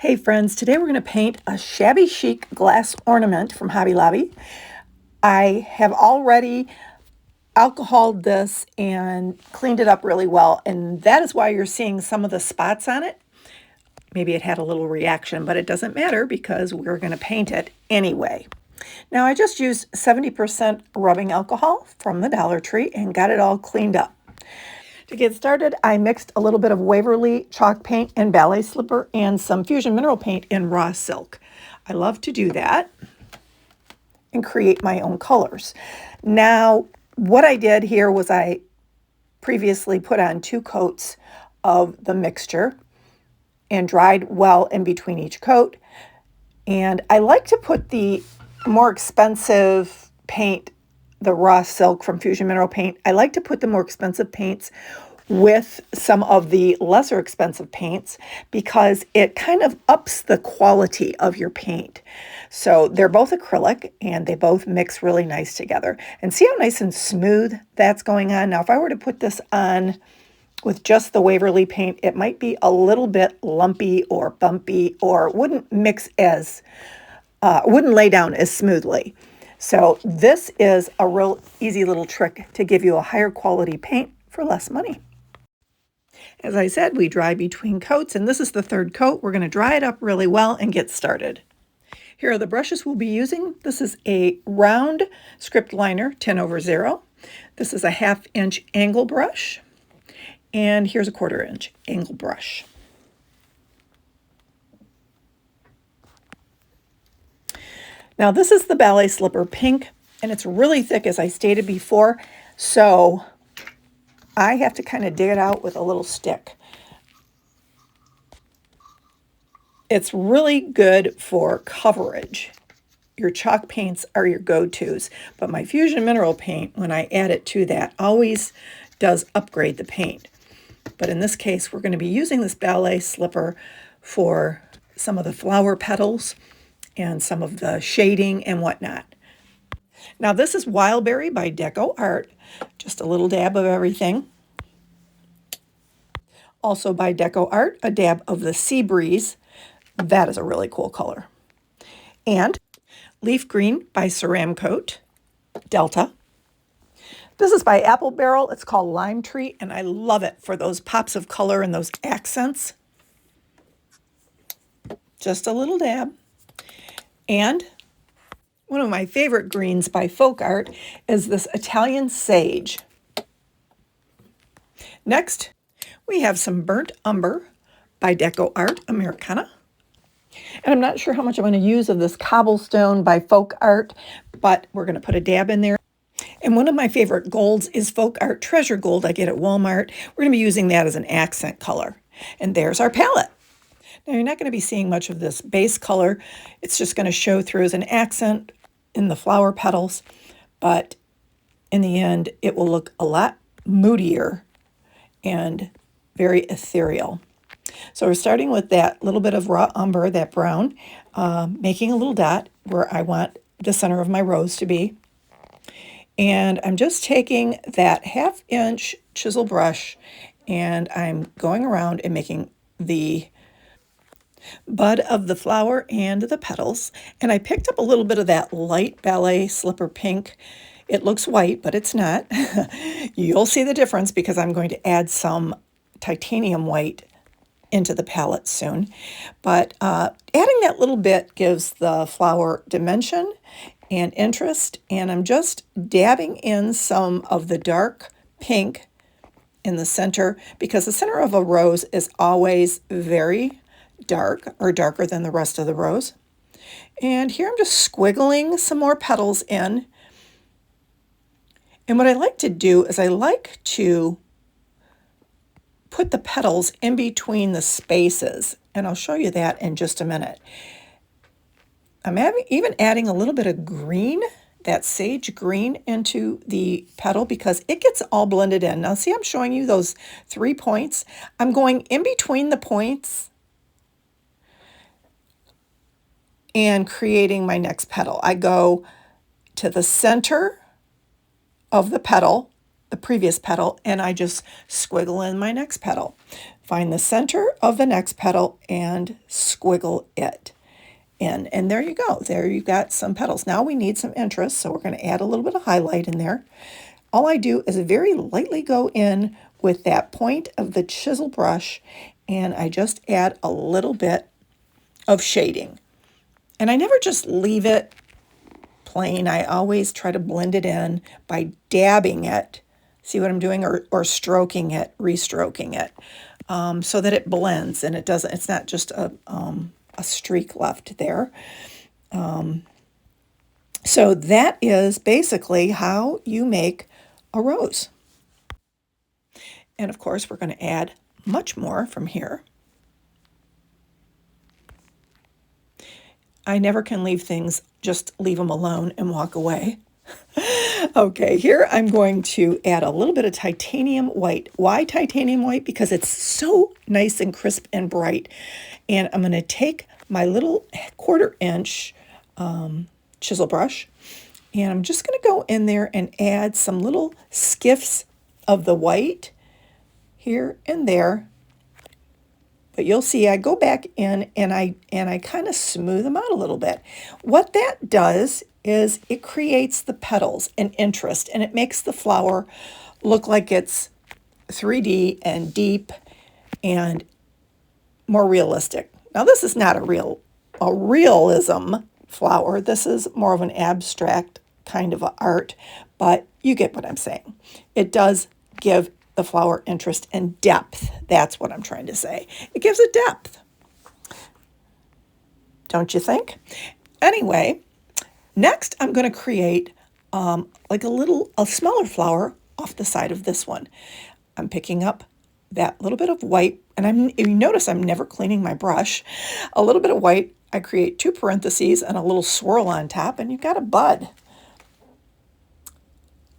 Hey friends, today we're going to paint a shabby chic glass ornament from Hobby Lobby. I have already alcoholed this and cleaned it up really well, and that is why you're seeing some of the spots on it. Maybe it had a little reaction, but it doesn't matter because we're going to paint it anyway. Now I just used 70% rubbing alcohol from the Dollar Tree and got it all cleaned up. To get started, I mixed a little bit of Waverly chalk paint and ballet slipper and some fusion mineral paint in raw silk. I love to do that and create my own colors. Now, what I did here was I previously put on 2 coats of the mixture and dried well in between each coat. And I like to put the more expensive paint, the raw silk from Fusion Mineral Paint, I like to put the more expensive paints with some of the lesser expensive paints because it kind of ups the quality of your paint. So they're both acrylic and they both mix really nice together. And see how nice and smooth that's going on? Now, if I were to put this on with just the Waverly paint, it might be a little bit lumpy or bumpy or wouldn't mix as, wouldn't lay down as smoothly. So this is a real easy little trick to give you a higher quality paint for less money. As I said, we dry between coats, and this is the 3rd coat. We're going to dry it up really well and get started. Here are the brushes we'll be using. This is a round script liner, 10/0. This is a 1/2 inch angle brush, and here's a 1/4 inch angle brush. Now this is the ballet slipper pink, and it's really thick as I stated before, so I have to kind of dig it out with a little stick. It's really good for coverage. Your chalk paints are your go-tos, but my Fusion Mineral Paint, when I add it to that, always does upgrade the paint. But in this case, we're going to be using this ballet slipper for some of the flower petals and some of the shading and whatnot. Now this is Wildberry by Deco Art, just a little dab of everything. Also by Deco Art, a dab of the Sea Breeze. That is a really cool color. And Leaf Green by Ceramcoat, Delta. This is by Apple Barrel. It's called Lime Tree, and I love it for those pops of color and those accents. Just a little dab. And one of my favorite greens by Folk Art is this Italian Sage. Next, we have some Burnt Umber by Deco Art Americana. And I'm not sure how much I'm going to use of this Cobblestone by Folk Art, but we're going to put a dab in there. And one of my favorite golds is Folk Art Treasure Gold I get at Walmart. We're going to be using that as an accent color. And there's our palette. Now, you're not going to be seeing much of this base color. It's just going to show through as an accent in the flower petals. But in the end, it will look a lot moodier and very ethereal. So we're starting with that little bit of raw umber, that brown, making a little dot where I want the center of my rose to be. And I'm just taking that 1/2 inch chisel brush and I'm going around and making the bud of the flower and the petals. And I picked up a little bit of that light ballet slipper pink. It looks white, but it's not. You'll see the difference because I'm going to add some titanium white into the palette soon. But adding that little bit gives the flower dimension and interest. And I'm just dabbing in some of the dark pink in the center because the center of a rose is always very dark or darker than the rest of the rose. And here I'm just squiggling some more petals in. And what I like to do is I like to put the petals in between the spaces, and I'll show you that in just a minute. I'm even adding a little bit of green, that sage green, into the petal because it gets all blended in. Now see, I'm showing you those 3 points. I'm going in between the points and creating my next petal. I go to the center of the petal the previous petal, and I just squiggle in my next petal. Find the center of the next petal and squiggle it in. And there you go. There you've got some petals. Now we need some interest, so we're going to add a little bit of highlight in there. All I do is very lightly go in with that point of the chisel brush, and I just add a little bit of shading. And I never just leave it plain. I always try to blend it in by dabbing it. See what I'm doing? Or stroking it, restroking it, so that it blends and it doesn't. It's not just a streak left there. So that is basically how you make a rose. And of course, we're going to add much more from here. I never can leave things, just leave them alone and walk away. Okay, here I'm going to add a little bit of titanium white. Why titanium white? Because it's so nice and crisp and bright. And I'm going to take my little 1/4 inch chisel brush, and I'm just going to go in there and add some little skiffs of the white here and there. But you'll see I go back in and I kind of smooth them out a little bit. What that does is it creates the petals and interest, and it makes the flower look like it's 3D and deep and more realistic. Now this is not a realism flower. This is more of an abstract kind of art, but you get what I'm saying. It does give the flower interest and depth. That's what I'm trying to say. It gives it depth. Don't you think? Anyway, next I'm going to create like a smaller flower off the side of this one. I'm picking up that little bit of white, and if you notice I'm never cleaning my brush. A little bit of white, I create 2 parentheses and a little swirl on top, and you've got a bud.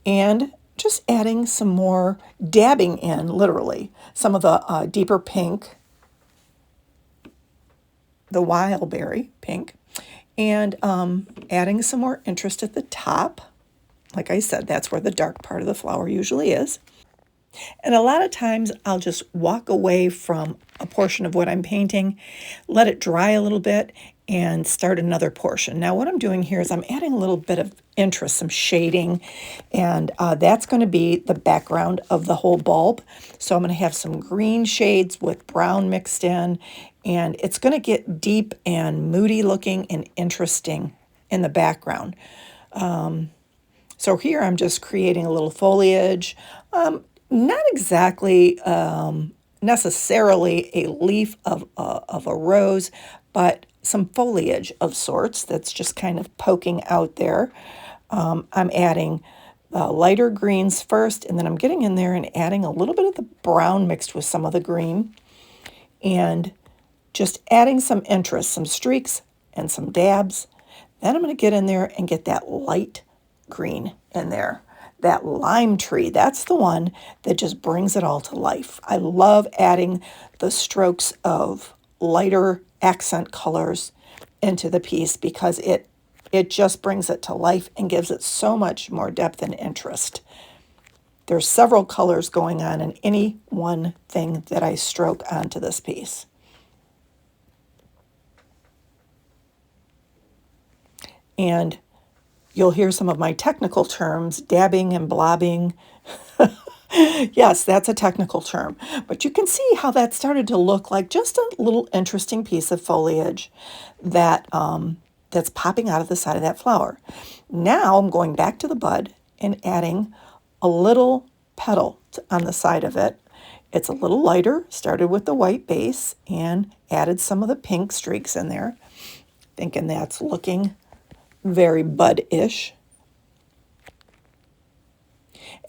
And just adding some more, dabbing in, literally, some of the deeper pink, the wild berry pink, and adding some more interest at the top. Like I said, that's where the dark part of the flower usually is. And a lot of times I'll just walk away from a portion of what I'm painting, let it dry a little bit, and start another portion. Now what I'm doing here is I'm adding a little bit of interest, some shading, and that's going to be the background of the whole bulb. So I'm going to have some green shades with brown mixed in, and it's going to get deep and moody looking and interesting in the background. So here I'm just creating a little foliage. Not exactly necessarily a leaf of a rose, but some foliage of sorts that's just kind of poking out there. I'm adding lighter greens first, and then I'm getting in there and adding a little bit of the brown mixed with some of the green, and just adding some interest, some streaks and some dabs. Then I'm going to get in there and get that light green in there. That lime tree, that's the one that just brings it all to life. I love adding the strokes of lighter accent colors into the piece because it just brings it to life and gives it so much more depth and interest. There's several colors going on in any one thing that I stroke onto this piece. And you'll hear some of my technical terms, dabbing and blobbing. Yes, that's a technical term. But you can see how that started to look like just a little interesting piece of foliage that that's popping out of the side of that flower. Now I'm going back to the bud and adding a little petal on the side of it. It's a little lighter, started with the white base and added some of the pink streaks in there, thinking that's looking very bud-ish.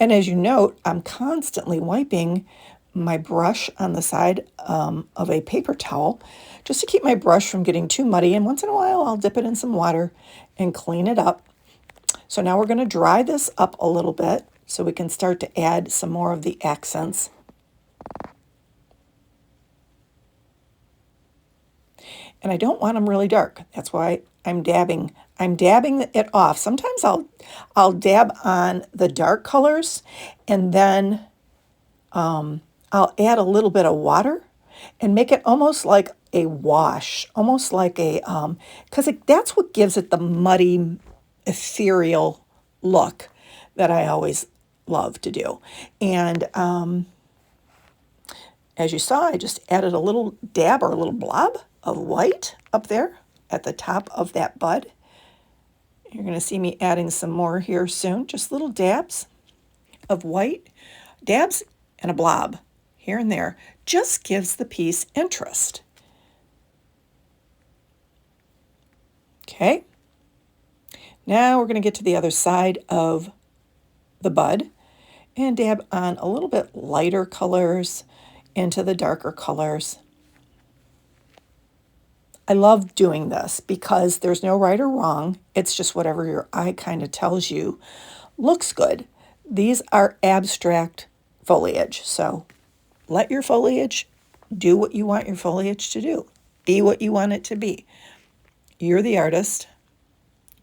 And as you note, I'm constantly wiping my brush on the side of a paper towel just to keep my brush from getting too muddy. And once in a while, I'll dip it in some water and clean it up. So now we're going to dry this up a little bit so we can start to add some more of the accents. And I don't want them really dark. That's why I'm dabbing it off. Sometimes I'll dab on the dark colors, and then I'll add a little bit of water and make it almost like a wash, almost like a, because that's what gives it the muddy, ethereal look that I always love to do. And as you saw, I just added a little dab or a little blob of white up there at the top of that bud. You're going to see me adding some more here soon, just little dabs of white, dabs and a blob here and there. Just gives the piece interest. Okay, now we're going to get to the other side of the bud and dab on a little bit lighter colors into the darker colors. I love doing this because there's no right or wrong. It's just whatever your eye kind of tells you looks good. These are abstract foliage, so let your foliage do what you want your foliage to do. Be what you want it to be. You're the artist.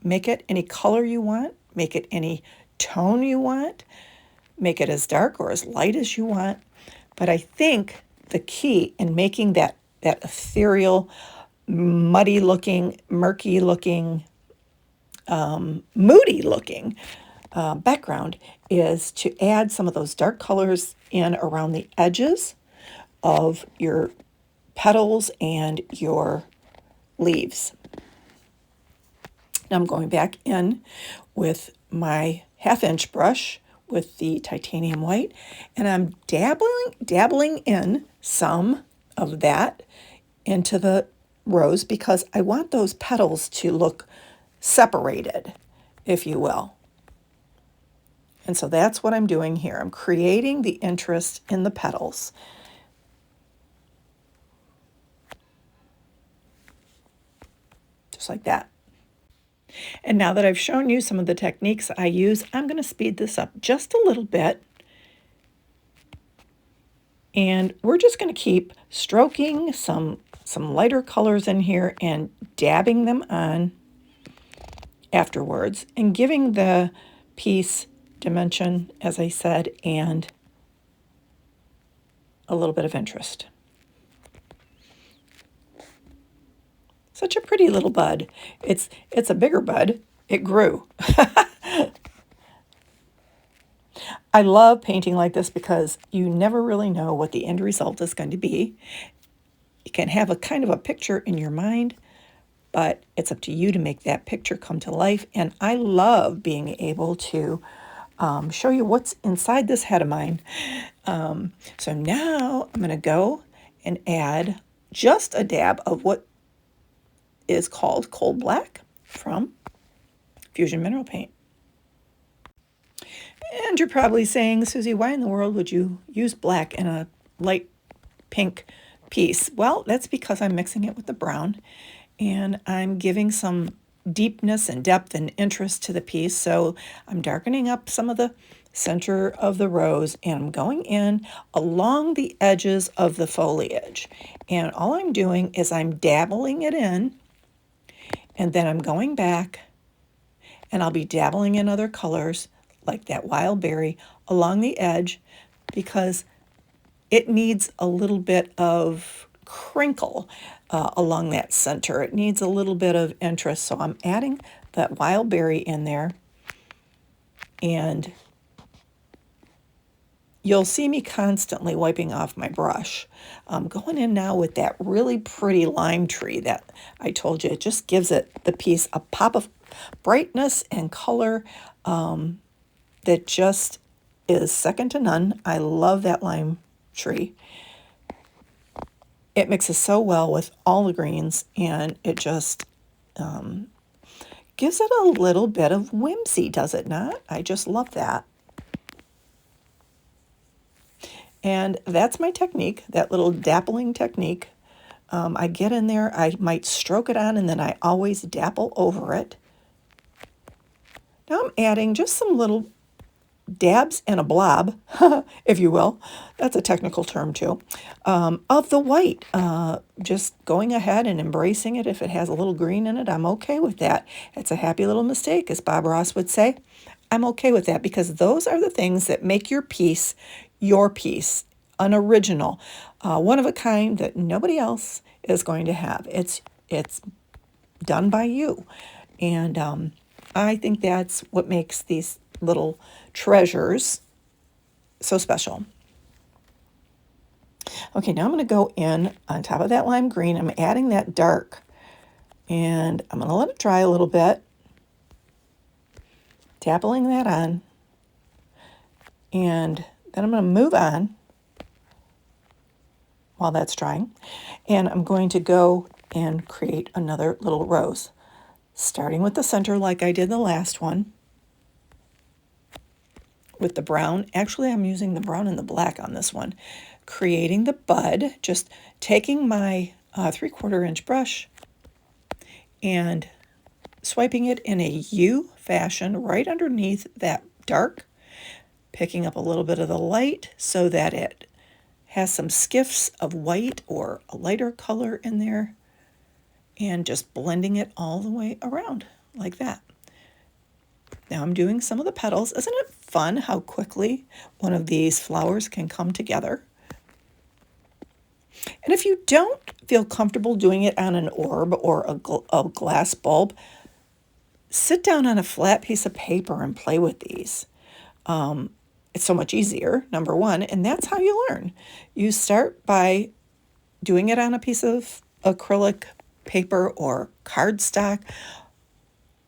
Make it any color you want. Make it any tone you want. Make it as dark or as light as you want. But I think the key in making that ethereal, muddy looking, murky looking, moody looking background is to add some of those dark colors in around the edges of your petals and your leaves. Now I'm going back in with my 1/2 inch brush with the titanium white, and I'm dabbling in some of that into the rose because I want those petals to look separated, if you will. And so that's what I'm doing here. I'm creating the interest in the petals. Just like that. And now that I've shown you some of the techniques I use, I'm going to speed this up just a little bit. And we're just going to keep stroking some lighter colors in here and dabbing them on afterwards and giving the piece dimension, as I said, and a little bit of interest. Such a pretty little bud. It's a bigger bud. It grew. I love painting like this because you never really know what the end result is going to be. You can have a kind of a picture in your mind, but it's up to you to make that picture come to life. And I love being able to show you what's inside this head of mine. So now I'm going to go and add just a dab of what is called cold black from Fusion Mineral Paint. And you're probably saying, Susie, why in the world would you use black in a light pink piece? Well, that's because I'm mixing it with the brown and I'm giving some deepness and depth and interest to the piece. So I'm darkening up some of the center of the rose and I'm going in along the edges of the foliage. And all I'm doing is I'm dabbling it in, and then I'm going back and I'll be dabbling in other colors like that wild berry along the edge because it needs a little bit of crinkle along that center. It needs a little bit of interest. So I'm adding that wild berry in there, and you'll see me constantly wiping off my brush. I'm going in now with that really pretty lime tree that I told you. It just gives the piece a pop of brightness and color that just is second to none. I love that lime tree. It mixes so well with all the greens, and it just gives it a little bit of whimsy, does it not? I just love that. And that's my technique, that little dappling technique. I get in there, I might stroke it on, and then I always dapple over it. Now I'm adding just some little dabs and a blob, if you will, that's a technical term too, of the white. Just going ahead and embracing it. If it has a little green in it, I'm okay with that. It's a happy little mistake, as Bob Ross would say. I'm okay with that because those are the things that make your piece, an original, one of a kind that nobody else is going to have. It's done by you. And I think that's what makes these little treasures so special. Okay, now I'm going to go in on top of that lime green. I'm adding that dark, and I'm going to let it dry a little bit, dappling that on, and then I'm going to move on while that's drying, and I'm going to go and create another little rose, starting with the center like I did the last one with the brown. Actually, I'm using the brown and the black on this one. Creating the bud, just taking my 3/4 inch brush and swiping it in a U fashion right underneath that dark, picking up a little bit of the light so that it has some skiffs of white or a lighter color in there, and just blending it all the way around like that. Now I'm doing some of the petals. Isn't it fun how quickly one of these flowers can come together? And if you don't feel comfortable doing it on an orb or a glass bulb, sit down on a flat piece of paper and play with these. It's so much easier, number one, and that's how you learn. You start by doing it on a piece of acrylic paper or cardstock,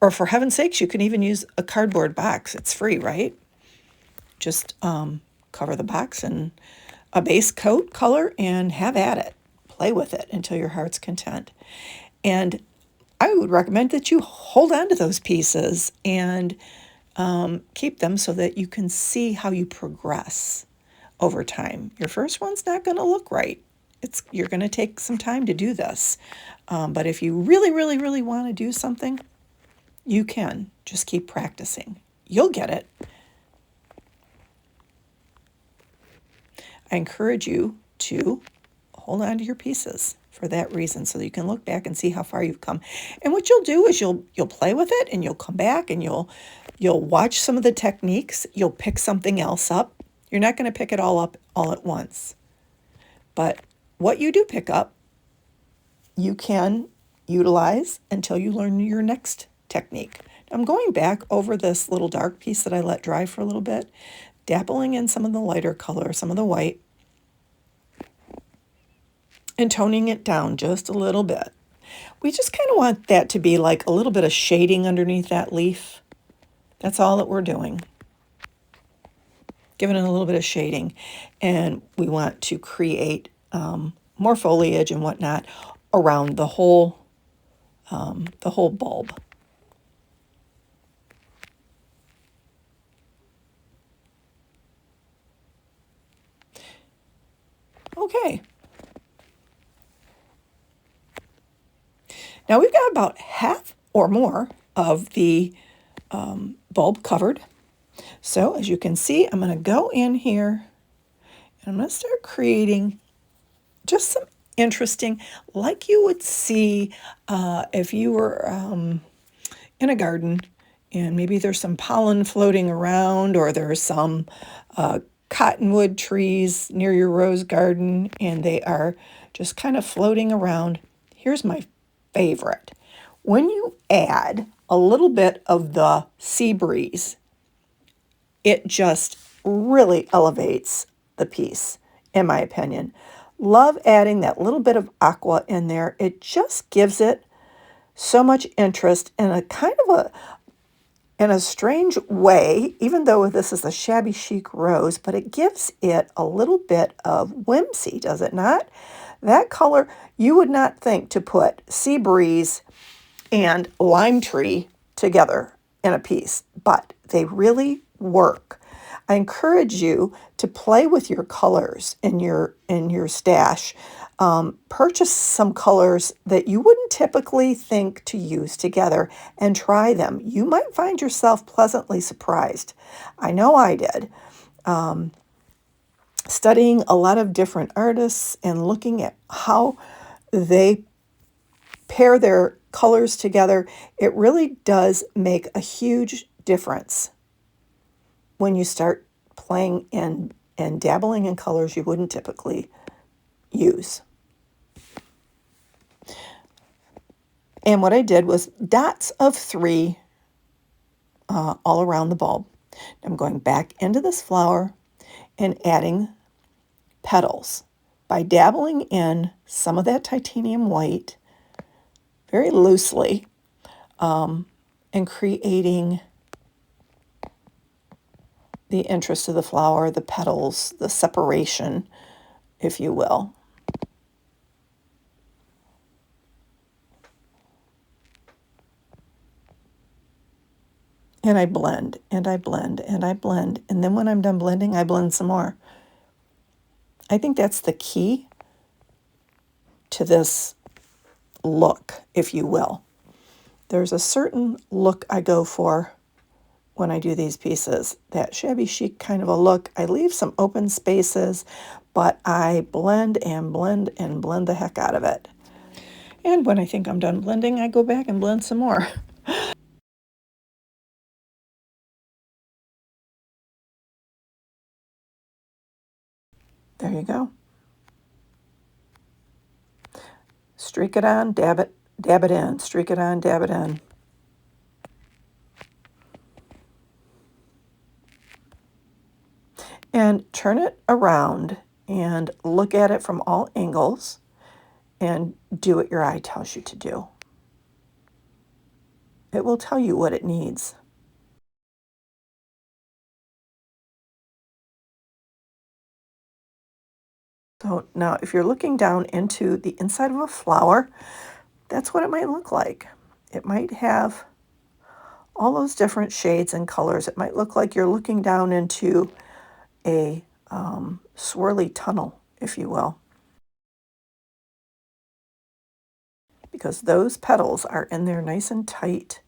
or for heaven's sakes, you can even use a cardboard box. It's free, right? Just cover the box in a base coat color and have at it. Play with it until your heart's content. And I would recommend that you hold on to those pieces and keep them so that you can see how you progress over time. Your first one's not going to look right. You're going to take some time to do this. But if you really, really, really want to do something, you can. Just keep practicing. You'll get it. I encourage you to hold on to your pieces for that reason, so that you can look back and see how far you've come. And what you'll do is you'll play with it, and you'll come back and you'll watch some of the techniques. You'll pick something else up. You're not going to pick it all up all at once. But what you do pick up, you can utilize until you learn your next technique. I'm going back over this little dark piece that I let dry for a little bit, dappling in some of the lighter color, some of the white, and toning it down just a little bit. We just kind of want that to be like a little bit of shading underneath that leaf. That's all that we're doing. Giving it a little bit of shading. And we want to create more foliage and whatnot around the whole bulb. Okay. Now we've got about half or more of the bulb covered. So as you can see, I'm going to go in here and I'm going to start creating just some interesting, like you would see if you were in a garden and maybe there's some pollen floating around, or there's some cottonwood trees near your rose garden and they are just kind of floating around. Here's my favorite. When you add a little bit of the sea breeze, it just really elevates the piece, in my opinion. Love adding that little bit of aqua in there. It just gives it so much interest in a kind of in a strange way, even though this is a shabby chic rose, but it gives it a little bit of whimsy, does it not? That color, you would not think to put sea breeze and lime tree together in a piece, but they really work. I encourage you to play with your colors in your stash. Purchase some colors that you wouldn't typically think to use together and try them. You might find yourself pleasantly surprised. I know I did. Studying a lot of different artists and looking at how they pair their colors together, it really does make a huge difference when you start playing in and dabbling in colors you wouldn't typically use. And what I did was dots of 3 all around the bulb. I'm going back into this flower and adding petals by dabbling in some of that titanium white very loosely and creating the interest of the flower, the petals, the separation, if you will. And I blend, and I blend, and I blend. And then when I'm done blending, I blend some more. I think that's the key to this look, if you will. There's a certain look I go for when I do these pieces, that shabby chic kind of a look. I leave some open spaces, but I blend and blend and blend the heck out of it. And when I think I'm done blending, I go back and blend some more. There you go. Streak it on, dab it in. Streak it on, dab it in. And turn it around and look at it from all angles and do what your eye tells you to do. It will tell you what it needs. So now if you're looking down into the inside of a flower, that's what it might look like. It might have all those different shades and colors. It might look like you're looking down into a swirly tunnel, if you will, because those petals are in there nice and tight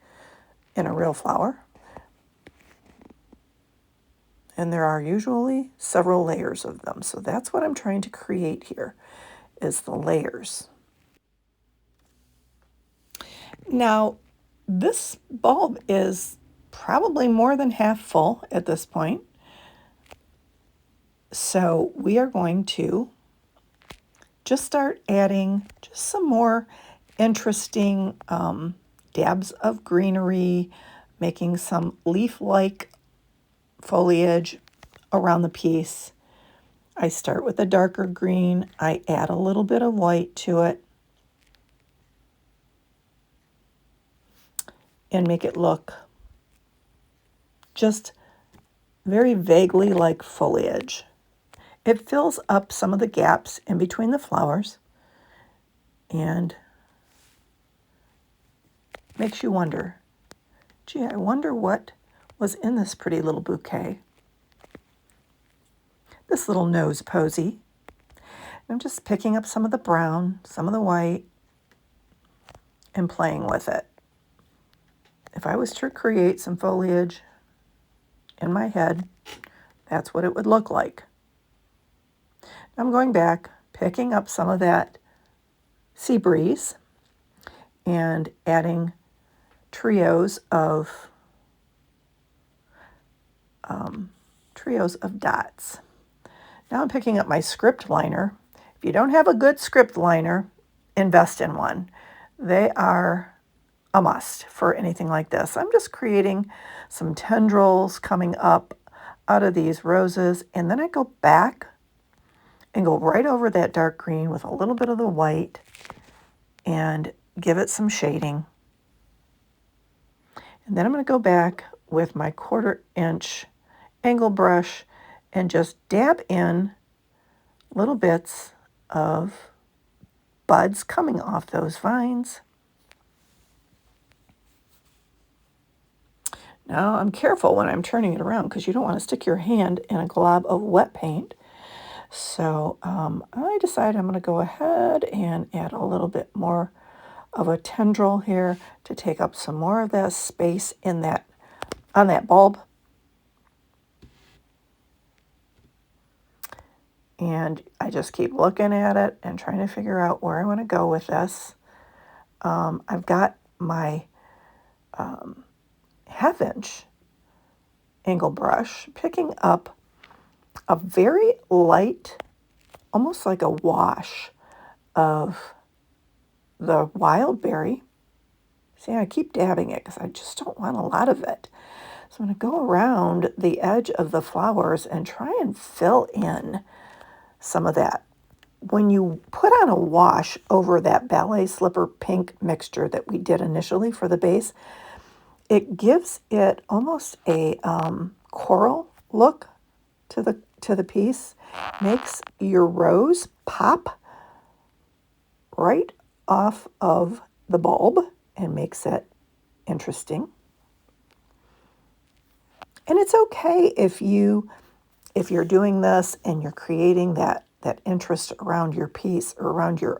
in a real flower. And there are usually several layers of them. So that's what I'm trying to create here, is the layers. Now, this bulb is probably more than half full at this point. So we are going to just start adding just some more interesting dabs of greenery, making some leaf-like foliage around the piece. I start with a darker green. I add a little bit of white to it and make it look just very vaguely like foliage. It fills up some of the gaps in between the flowers and makes you wonder, gee, I wonder what was in this pretty little bouquet. This little nose posy. I'm just picking up some of the brown, some of the white, and playing with it. If I was to create some foliage in my head, that's what it would look like. I'm going back, picking up some of that sea breeze and adding trios of dots. Now I'm picking up my script liner. If you don't have a good script liner, invest in one. They are a must for anything like this. I'm just creating some tendrils coming up out of these roses, and then I go back and go right over that dark green with a little bit of the white and give it some shading. And then I'm going to go back with my 1/4 inch angle brush and just dab in little bits of buds coming off those vines. Now I'm careful when I'm turning it around because you don't want to stick your hand in a glob of wet paint. So I decided I'm going to go ahead and add a little bit more of a tendril here to take up some more of that space in that on that bulb. And I just keep looking at it and trying to figure out where I want to go with this. I've got my 1/2 inch angle brush picking up a very light, almost like a wash of the wild berry. See, I keep dabbing it because I just don't want a lot of it. So I'm going to go around the edge of the flowers and try and fill in some of that. When you put on a wash over that ballet slipper pink mixture that we did initially for the base, it gives it almost a coral look to the piece, makes your rose pop right off of the bulb and makes it interesting. And it's okay if you're doing this and you're creating that interest around your piece or around your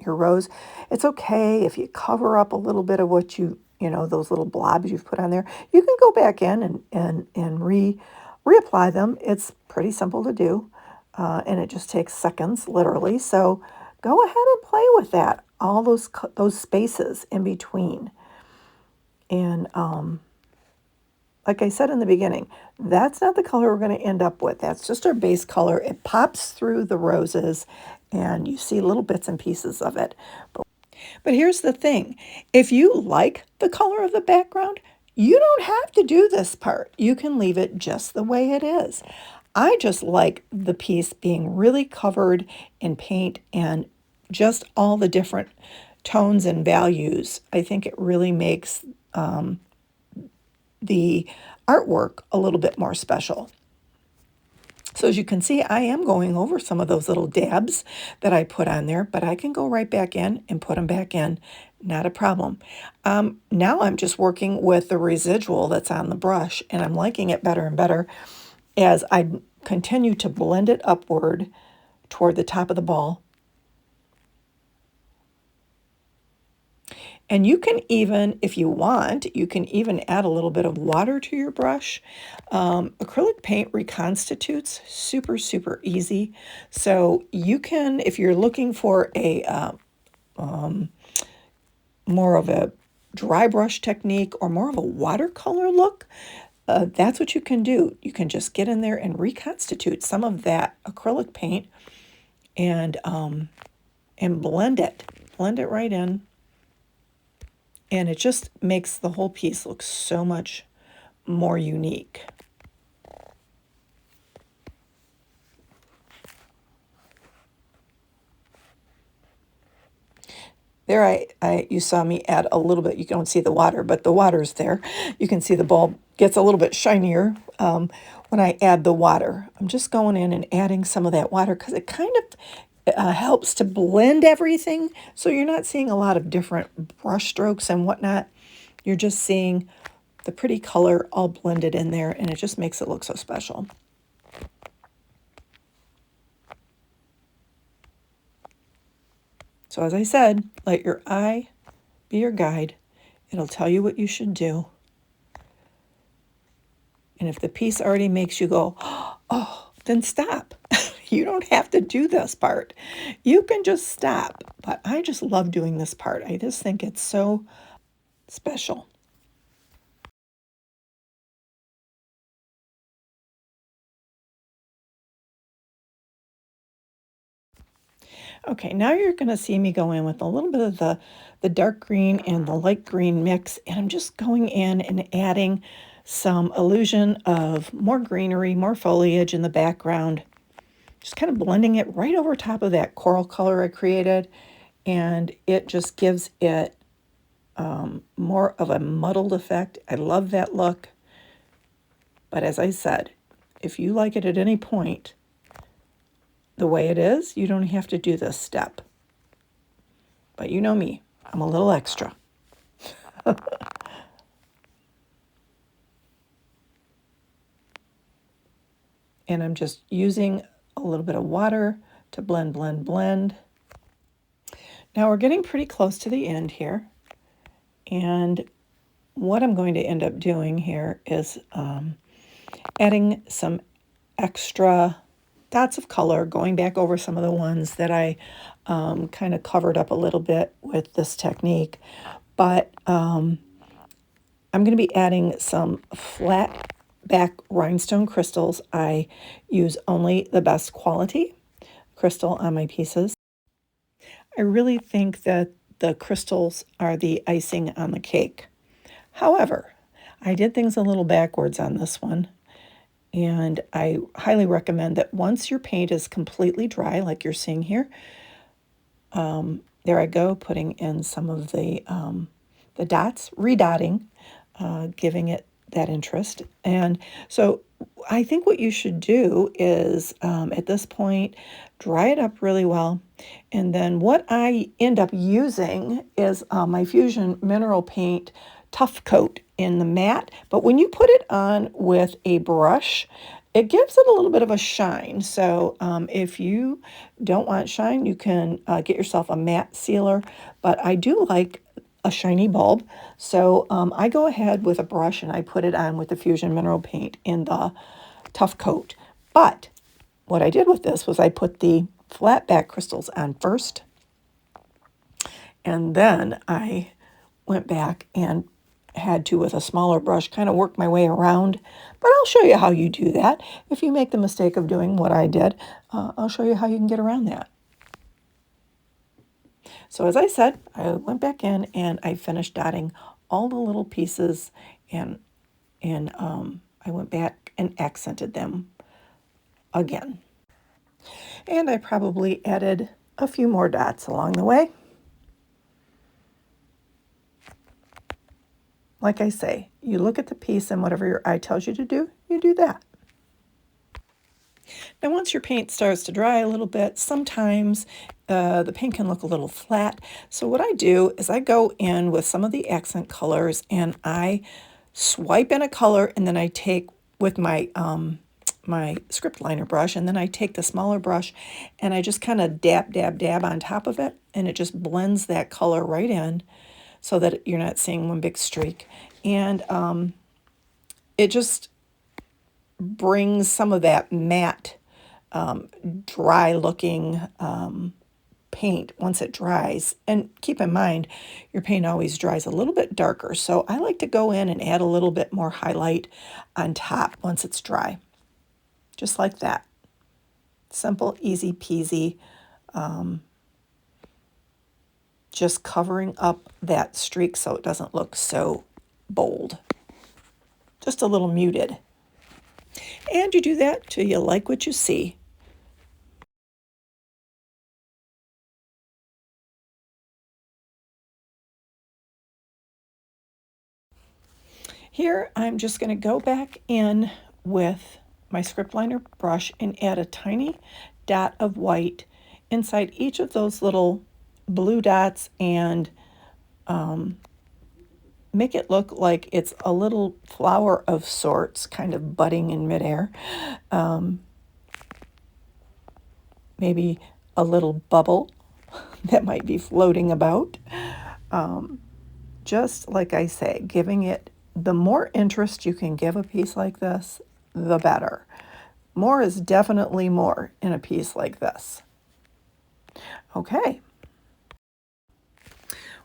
rose. It's okay if you cover up a little bit of what those little blobs you've put on there. You can go back in and reapply them. It's pretty simple to do, and it just takes seconds, literally. So go ahead and play with that. All those spaces in between, and like I said in the beginning, that's not the color we're going to end up with. That's just our base color. It pops through the roses, and you see little bits and pieces of it. But here's the thing. If you like the color of the background, you don't have to do this part. You can leave it just the way it is. I just like the piece being really covered in paint and just all the different tones and values. I think it really makes the artwork a little bit more special. So as you can see, I am going over some of those little dabs that I put on there, but I can go right back in and put them back in. Not a problem. Now I'm just working with the residual that's on the brush, and I'm liking it better and better as I continue to blend it upward toward the top of the ball. And you can even, if you want, you can even add a little bit of water to your brush. Acrylic paint reconstitutes super, super easy. So you can, if you're looking for a more of a dry brush technique or more of a watercolor look, that's what you can do. You can just get in there and reconstitute some of that acrylic paint and blend it right in. And it just makes the whole piece look so much more unique. There you saw me add a little bit. You don't see the water, but the water's there. You can see the bulb gets a little bit shinier when I add the water. I'm just going in and adding some of that water because it kind of helps to blend everything. So you're not seeing a lot of different brush strokes and whatnot. You're just seeing the pretty color all blended in there, and it just makes it look so special. So as I said, let your eye be your guide. It'll tell you what you should do. And if the piece already makes you go, oh, then stop. You don't have to do this part. You can just stop. But I just love doing this part. I just think it's so special. Okay, now you're going to see me go in with a little bit of the dark green and the light green mix, and I'm just going in and adding some illusion of more greenery, more foliage in the background. Just kind of blending it right over top of that coral color I created, and it just gives it more of a muddled effect. I love that look. But as I said, if you like it at any point, the way it is, you don't have to do this step. But you know me, I'm a little extra. And I'm just using a little bit of water to blend, blend, blend. Now we're getting pretty close to the end here. And what I'm going to end up doing here is adding some extra dots of color, going back over some of the ones that I kind of covered up a little bit with this technique. But I'm going to be adding some flat back rhinestone crystals. I use only the best quality crystal on my pieces. I really think that the crystals are the icing on the cake. However, I did things a little backwards on this one, and I highly recommend that once your paint is completely dry, like you're seeing here, there I go, putting in some of the dots, redotting, giving it that interest. And so I think what you should do is, at this point, dry it up really well. And then what I end up using is my Fusion Mineral Paint Tough Coat in the matte. But when you put it on with a brush, it gives it a little bit of a shine. So if you don't want shine, you can get yourself a matte sealer. But I do like a shiny bulb. So I go ahead with a brush and I put it on with the Fusion Mineral Paint in the Tough Coat. But what I did with this was I put the flat back crystals on first. And then I went back and had to, with a smaller brush, kind of work my way around. But I'll show you how you do that. If you make the mistake of doing what I did, I'll show you how you can get around that. So as I said, I went back in and I finished dotting all the little pieces, and I went back and accented them again. And I probably added a few more dots along the way. Like I say, you look at the piece and whatever your eye tells you to do, you do that. Now once your paint starts to dry a little bit, sometimes the paint can look a little flat. So what I do is I go in with some of the accent colors and I swipe in a color, and then I take with my my script liner brush, and then I take the smaller brush and I just kind of dab, dab, dab on top of it, and it just blends that color right in so that you're not seeing one big streak. And it just brings some of that matte, dry looking paint once it dries. And keep in mind, your paint always dries a little bit darker. So I like to go in and add a little bit more highlight on top once it's dry. Just like that. Simple, easy peasy. Just covering up that streak so it doesn't look so bold. Just a little muted. And you do that till you like what you see. Here I'm just going to go back in with my script liner brush and add a tiny dot of white inside each of those little blue dots, and make it look like it's a little flower of sorts kind of budding in midair. Maybe a little bubble that might be floating about. Just like I say, giving it, the more interest you can give a piece like this, the better. More is definitely more in a piece like this. Okay.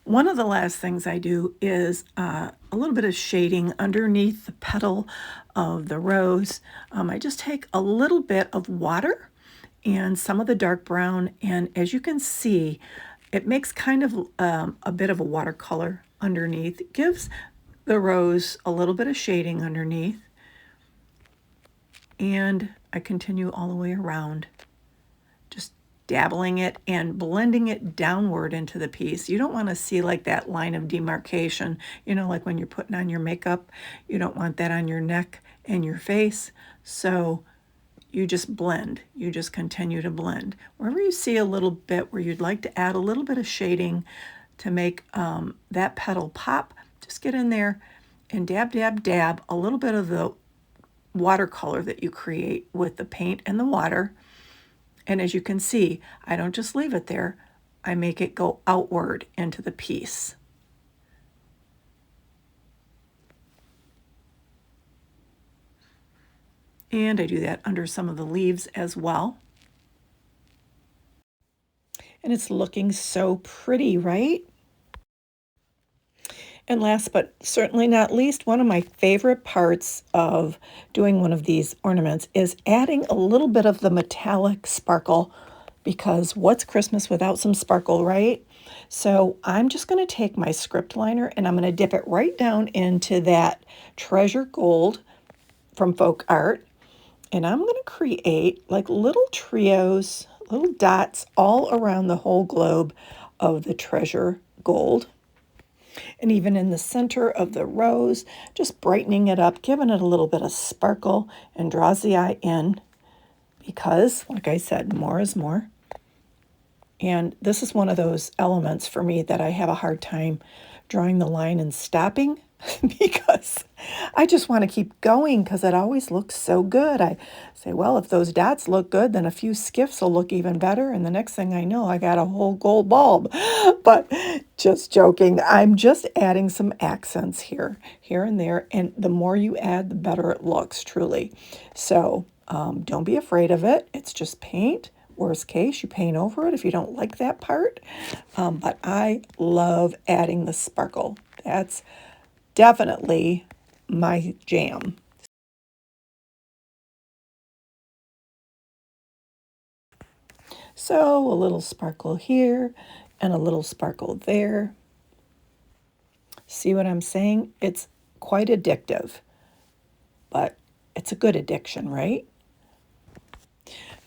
One of the last things I do is a little bit of shading underneath the petal of the rose. I just take a little bit of water and some of the dark brown, and as you can see, it makes kind of a bit of a watercolor underneath. It gives the rose a little bit of shading underneath, and I continue all the way around, just dabbling it and blending it downward into the piece. You don't want to see like that line of demarcation, you know, like when you're putting on your makeup, you don't want that on your neck and your face. So you just blend, you just continue to blend. Wherever you see a little bit where you'd like to add a little bit of shading to make that petal pop, just get in there and dab, dab, dab a little bit of the watercolor that you create with the paint and the water. And as you can see, I don't just leave it there. I make it go outward into the piece. And I do that under some of the leaves as well. And it's looking so pretty, right? And last but certainly not least, one of my favorite parts of doing one of these ornaments is adding a little bit of the metallic sparkle, because what's Christmas without some sparkle, right? So I'm just going to take my script liner and I'm going to dip it right down into that treasure gold from Folk Art. And I'm going to create like little trios, little dots all around the whole globe of the treasure gold. And even in the center of the rose, just brightening it up, giving it a little bit of sparkle, and draws the eye in, because, like I said, more is more. And this is one of those elements for me that I have a hard time drawing the line and stopping because I just want to keep going because it always looks so good. I say, well, if those dots look good, then a few skiffs will look even better. And the next thing I know, I got a whole gold bulb. But just joking. I'm just adding some accents here and there. And the more you add, the better it looks, truly. So don't be afraid of it. It's just paint. Worst case, you paint over it if you don't like that part. But I love adding the sparkle. That's definitely my jam. So a little sparkle here and a little sparkle there. See what I'm saying? It's quite addictive, but it's a good addiction, right?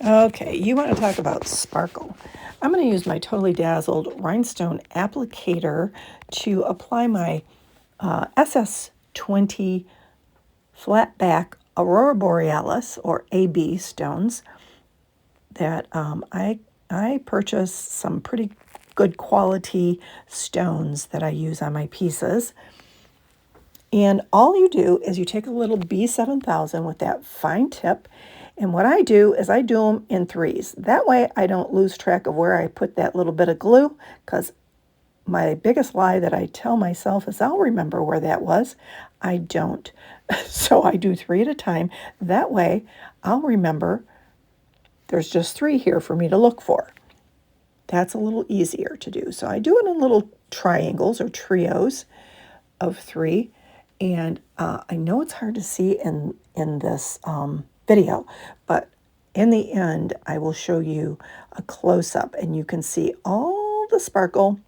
Okay, you want to talk about sparkle. I'm going to use my Totally Dazzled Rhinestone Applicator to apply my SS20 flat back Aurora Borealis, or AB stones, that I purchased some pretty good quality stones that I use on my pieces. And all you do is you take a little B7000 with that fine tip, and what I do is I do them in threes. That way I don't lose track of where I put that little bit of glue, because my biggest lie that I tell myself is I'll remember where that was. I don't. So I do 3 at a time. That way I'll remember there's just 3 here for me to look for. That's a little easier to do. So I do it in little triangles or trios of 3. And I know it's hard to see in this video, but in the end, I will show you a close-up, and you can see all the sparkle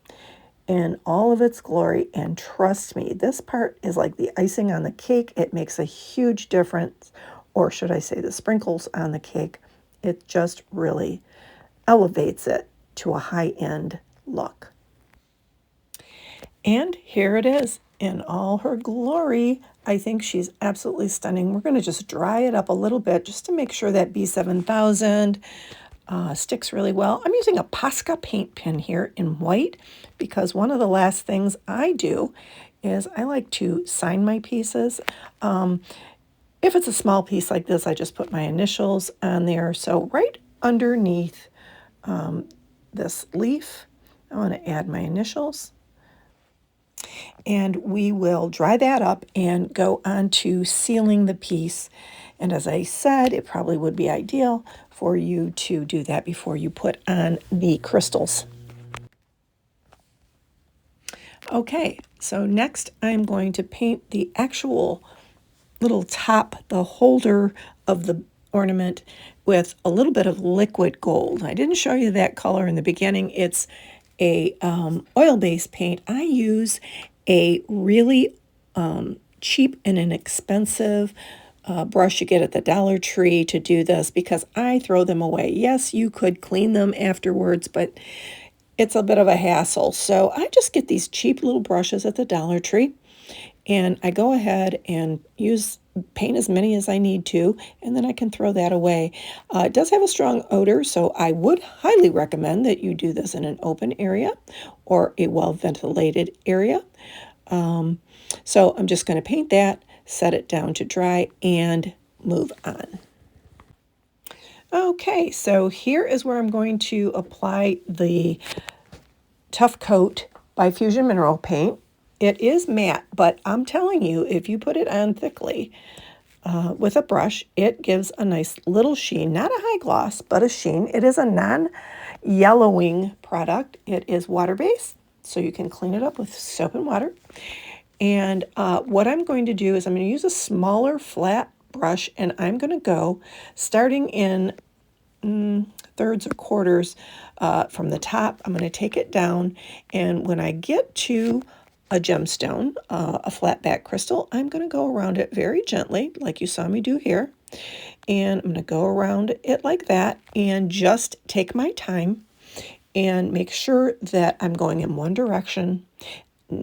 in all of its glory. And trust me, this part is like the icing on the cake. It makes a huge difference, or should I say the sprinkles on the cake. It just really elevates it to a high-end look. And here it is in all her glory. I think she's absolutely stunning. We're going to just dry it up a little bit just to make sure that B7000 sticks really well. I'm using a Posca paint pen here in white because one of the last things I do is I like to sign my pieces. If it's a small piece like this, I just put my initials on there. So right underneath this leaf, I want to add my initials. And we will dry that up and go on to sealing the piece. And as I said, it probably would be ideal for you to do that before you put on the crystals. Okay, so next I'm going to paint the actual little top, the holder of the ornament, with a little bit of liquid gold. I didn't show you that color in the beginning. It's a oil-based paint. I use a really cheap and inexpensive brush you get at the Dollar Tree to do this because I throw them away. Yes, you could clean them afterwards, but it's a bit of a hassle. So I just get these cheap little brushes at the Dollar Tree, and I go ahead and paint as many as I need to, and then I can throw that away. It does have a strong odor, so I would highly recommend that you do this in an open area or a well-ventilated area. So I'm just going to paint that, set it down to dry, and move on. Okay, so here is where I'm going to apply the Tough Coat by Fusion Mineral Paint. It is matte, but I'm telling you, if you put it on thickly with a brush, it gives a nice little sheen. Not a high gloss, but a sheen. It is a non-yellowing product. It is water-based, so you can clean it up with soap and water. And what I'm going to do is I'm going to use a smaller flat brush, and I'm going to go starting in thirds or quarters from the top. I'm going to take it down, and when I get to a gemstone, a flat back crystal, I'm going to go around it very gently, like you saw me do here. And I'm going to go around it like that and just take my time and make sure that I'm going in one direction.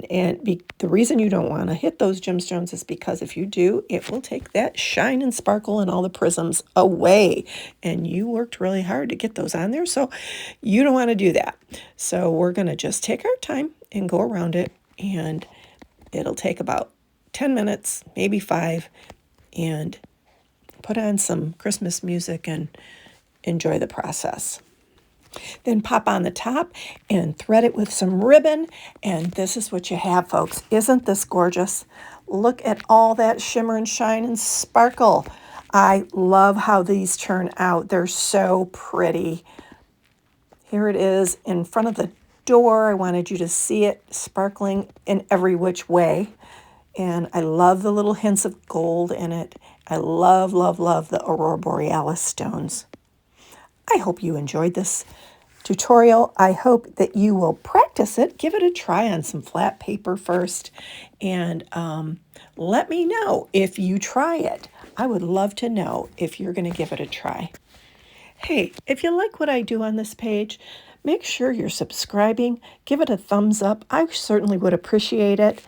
And the reason you don't want to hit those gemstones is because if you do, it will take that shine and sparkle and all the prisms away. And you worked really hard to get those on there, so you don't want to do that. So we're going to just take our time and go around it, and it'll take about 10 minutes, maybe 5, and put on some Christmas music and enjoy the process. Then pop on the top and thread it with some ribbon, and this is what you have, folks. Isn't this gorgeous? Look at all that shimmer and shine and sparkle. I love how these turn out. They're so pretty. Here it is in front of the door. I wanted you to see it sparkling in every which way. And I love the little hints of gold in it. I love, love, love the Aurora Borealis stones. I hope you enjoyed this tutorial. I hope that you will practice it. Give it a try on some flat paper first, and let me know if you try it. I would love to know if you're going to give it a try. Hey, if you like what I do on this page, make sure you're subscribing. Give it a thumbs up. I certainly would appreciate it.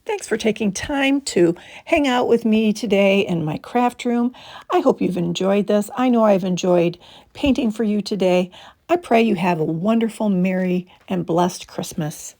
Thanks for taking time to hang out with me today in my craft room. I hope you've enjoyed this. I know I've enjoyed painting for you today. I pray you have a wonderful, merry, and blessed Christmas.